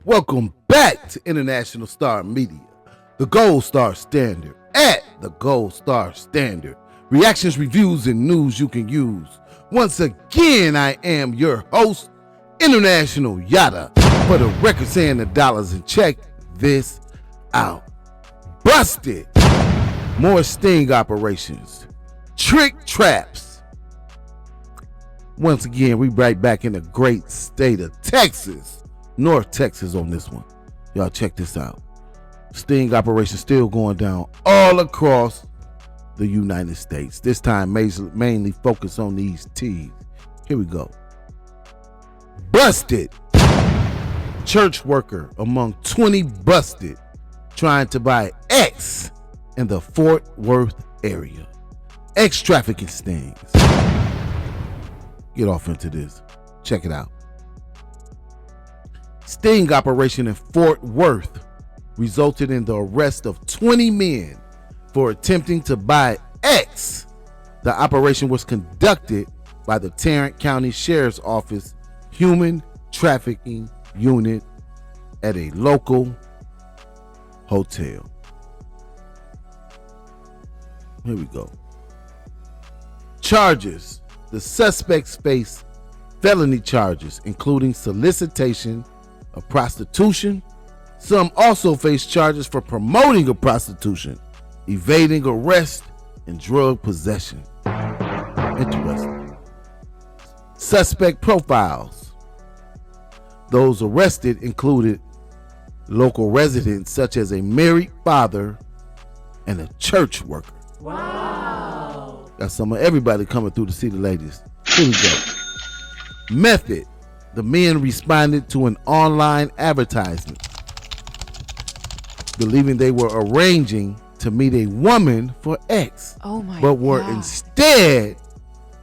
Welcome back to International Star Media, the Gold Star Standard. At the Gold Star Standard, reactions, reviews, and news you can use. Once again, I am your host, International Yada, for the record saying the dollars, and check this out. Busted. More sting operations. Trick traps. Once again, we right back in the great state of Texas. North Texas on this one. Y'all check this out. Sting operation still going down all across the United States. This time mainly focused on these T's. Here we go. Busted. Church worker among 20 busted trying to buy X in the Fort Worth area. X trafficking stings. Get off into this. Check it out. Sting operation in Fort Worth resulted in the arrest of 20 men for attempting to buy X. The operation was conducted by the Tarrant County Sheriff's Office Human Trafficking Unit at a local hotel. Here we go. Charges. The suspects face felony charges, including solicitation of prostitution. Some also face charges for promoting a prostitution, evading arrest, and drug possession. Interesting. Suspect profiles. Those arrested included local residents such as a married father and a church worker. Wow. Got some of everybody coming through to see the ladies. Here we go. Method. The men responded to an online advertisement, believing they were arranging to meet a woman for X, but were instead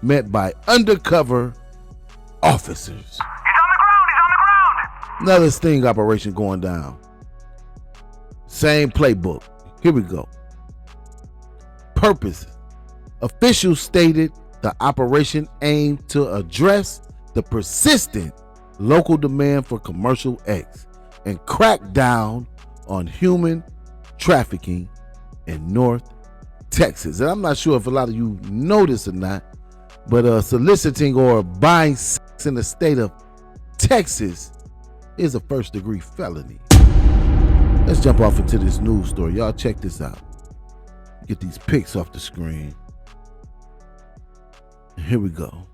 met by undercover officers. He's on the ground! Another sting operation going down. Same playbook. Here we go. Purpose. Officials stated the operation aimed to address the persistent local demand for commercial X and crack down on human trafficking in North Texas. And I'm not sure if a lot of you know this or not, but soliciting or buying sex in the state of Texas is a first-degree felony. Let's jump off into this news story. Y'all check this out. Get these pics off the screen. Here we go.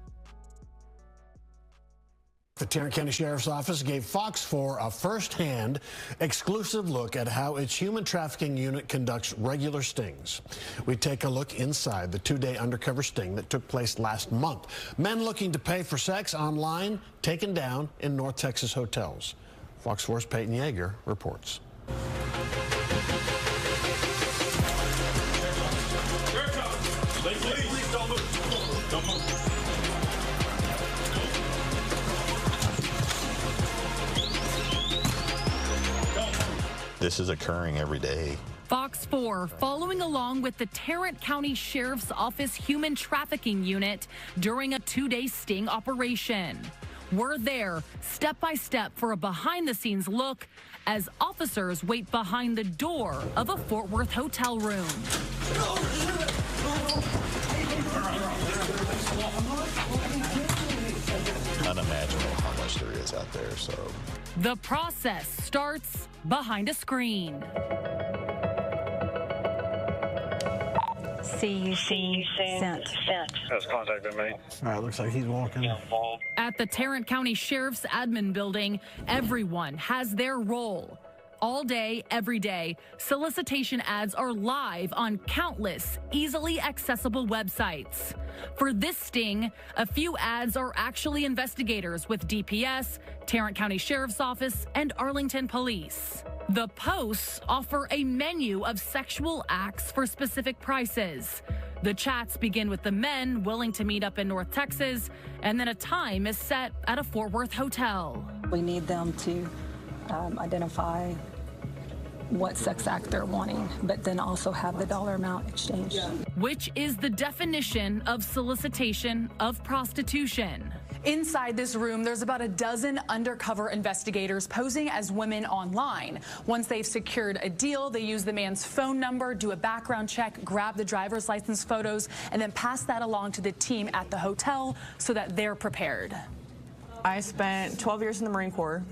The Tarrant County Sheriff's Office gave Fox 4 a first-hand, exclusive look at how its human trafficking unit conducts regular stings. We take a look inside the two-day undercover sting that took place last month. Men looking to pay for sex online taken down in North Texas hotels. Fox 4's Peyton Yeager reports. Please don't move. Don't move. This is occurring every day. Fox 4 following along with the Tarrant County Sheriff's Office Human Trafficking Unit during a two-day sting operation. We're there step by step for a behind-the-scenes look as officers wait behind the door of a Fort Worth hotel room. Unimaginable how much there is out there, so. The process starts behind a screen. See you soon. Sent. Has contact been made? All right, looks like he's walking. At the Tarrant County Sheriff's Admin Building, everyone has their role. All day, every day, solicitation ads are live on countless, easily accessible websites. For this sting, a few ads are actually investigators with DPS, Tarrant County Sheriff's Office, and Arlington Police. The posts offer a menu of sexual acts for specific prices. The chats begin with the men willing to meet up in North Texas, and then a time is set at a Fort Worth hotel. We need them to identify what sex act they're wanting, but then also have the dollar amount exchanged. Which is the definition of solicitation of prostitution. Inside this room, there's about a dozen undercover investigators posing as women online. Once they've secured a deal, they use the man's phone number, do a background check, grab the driver's license photos, and then pass that along to the team at the hotel so that they're prepared. I spent 12 years in the Marine Corps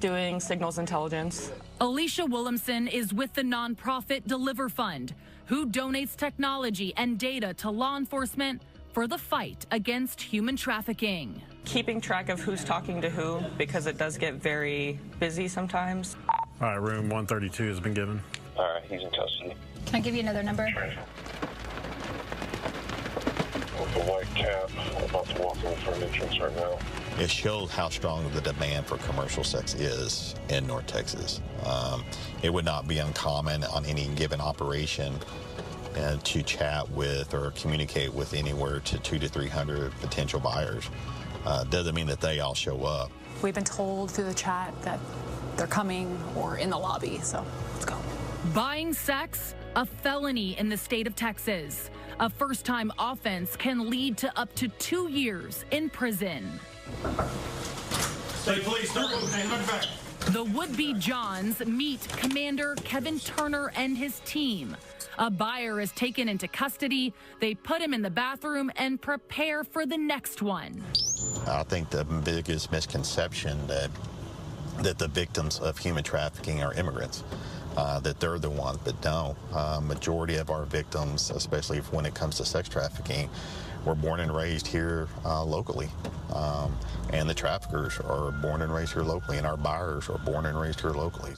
doing signals intelligence. Alicia Williamson is with the nonprofit Deliver Fund, who donates technology and data to law enforcement for the fight against human trafficking. Keeping track of who's talking to who, because it does get very busy sometimes. All right, room 132 has been given. All right, he's in custody. Can I give you another number? With the white cap, I'm about to walk in for an entrance right now. It shows how strong the demand for commercial sex is in North Texas. It would not be uncommon on any given operation to chat with or communicate with anywhere to 200 to 300 potential buyers. Doesn't mean that they all show up. We've been told through the chat that they're coming or in the lobby, so let's go. Buying sex, a felony in the state of Texas. A first-time offense can lead to up to 2 years in prison. Stay, please. Don't move. Hey, look back. The would-be Johns meet Commander Kevin Turner and his team. A buyer is taken into custody. They put him in the bathroom and prepare for the next one. I think the biggest misconception that the victims of human trafficking are immigrants, that they're the ones, but no. Majority of our victims, especially when it comes to sex trafficking, were born and raised here locally. And the traffickers are born and raised here locally, and our buyers are born and raised here locally.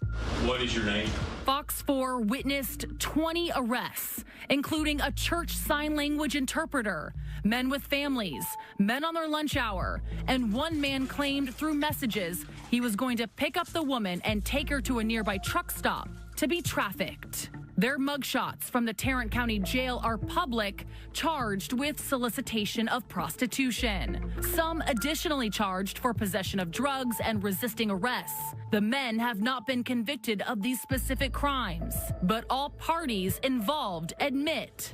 What is your name? Fox 4 witnessed 20 arrests, including a church sign language interpreter, men with families, men on their lunch hour, and one man claimed through messages he was going to pick up the woman and take her to a nearby truck stop to be trafficked. Their mugshots from the Tarrant County Jail are public, charged with solicitation of prostitution. Some additionally charged for possession of drugs and resisting arrests. The men have not been convicted of these specific crimes, but all parties involved admit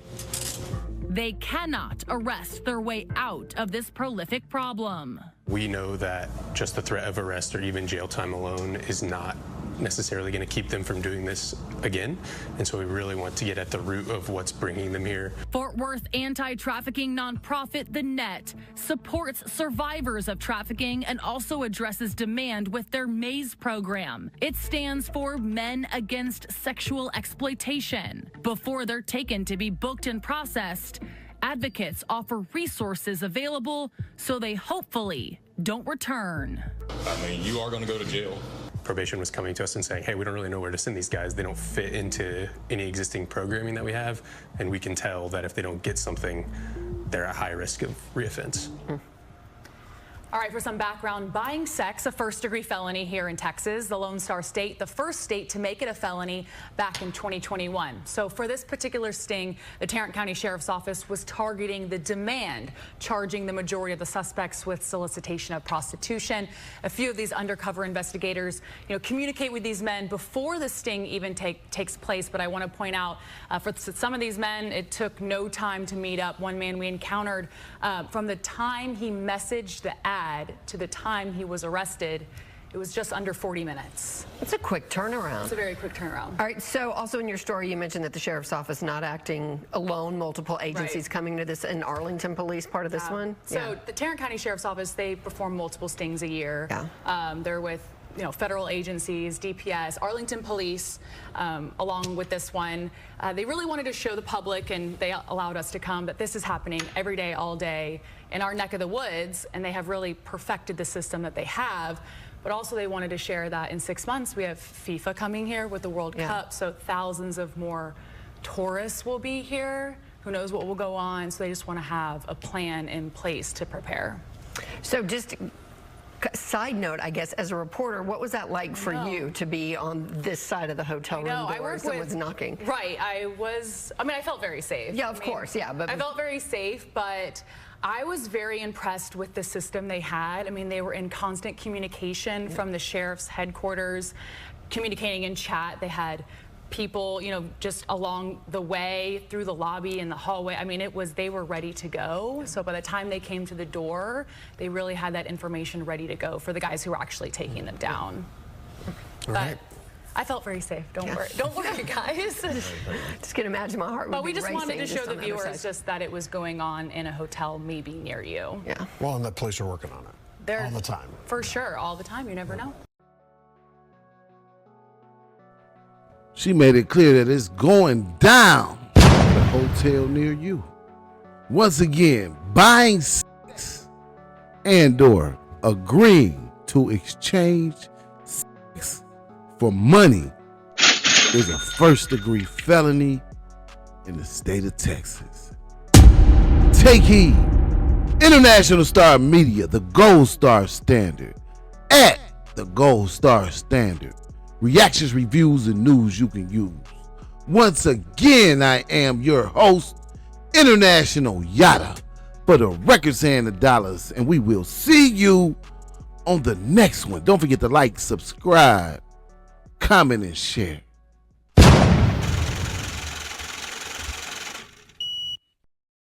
they cannot arrest their way out of this prolific problem. We know that just the threat of arrest or even jail time alone is not necessarily going to keep them from doing this again, and so we really want to get at the root of what's bringing them here. Fort Worth anti-trafficking nonprofit The Net supports survivors of trafficking and also addresses demand with their MAZE program. It stands for Men Against Sexual Exploitation. Before they're taken to be booked and processed, advocates offer resources available so they hopefully don't return. I mean, you are going to go to jail. Probation was coming to us and saying, hey, we don't really know where to send these guys. They don't fit into any existing programming that we have, and we can tell that if they don't get something, they're at high risk of reoffense. All right, for some background, buying sex, a first-degree felony here in Texas, the Lone Star State, the first state to make it a felony back in 2021. So for this particular sting, the Tarrant County Sheriff's Office was targeting the demand, charging the majority of the suspects with solicitation of prostitution. A few of these undercover investigators, communicate with these men before the sting even takes place. But I want to point out, for some of these men, it took no time to meet up. One man we encountered, from the time he messaged the ad to the time he was arrested, it was just under 40 minutes. It's a quick turnaround. It's a very quick turnaround. All right, so also in your story, you mentioned that the Sheriff's Office not acting alone, multiple agencies coming to this, and Arlington Police part of this one? So the Tarrant County Sheriff's Office, they perform multiple stings a year. They're with federal agencies, DPS, Arlington Police, along with this one. They really wanted to show the public, and they allowed us to come, that this is happening every day, all day in our neck of the woods, and they have really perfected the system that they have. But also they wanted to share that in 6 months we have FIFA coming here with the World Cup, so thousands of more tourists will be here. Who knows what will go on, so they just want to have a plan in place to prepare. So just side note, I guess, as a reporter, what was that like for you to be on this side of the hotel room door if someone's knocking? Right, I felt very safe. Yeah, of course, yeah. But I felt very safe, but I was very impressed with the system they had. I mean, they were in constant communication from the sheriff's headquarters, communicating in chat. They had people, you know, just along the way, through the lobby and the hallway. I mean, they were ready to go. So by the time they came to the door, they really had that information ready to go for the guys who were actually taking them down. But I felt very safe. Don't worry, guys. Just can imagine my heart would But we be just wanted to racing show the on other viewers side. just that it was going on in a hotel maybe near you. Yeah. Well, and that police are working on it. They're all the time. For sure, all the time. You never know. She made it clear that it's going down at a hotel near you. Once again, buying sex and/or agreeing to exchange sex for money is a first-degree felony in the state of Texas. Take heed. International Star Media, the Gold Star Standard. At the Gold Star Standard. Reactions, reviews, and news you can use. Once again, I am your host, International Yada, for the records and the dollars, and we will see you on the next one. Don't forget to like, subscribe, comment, and share.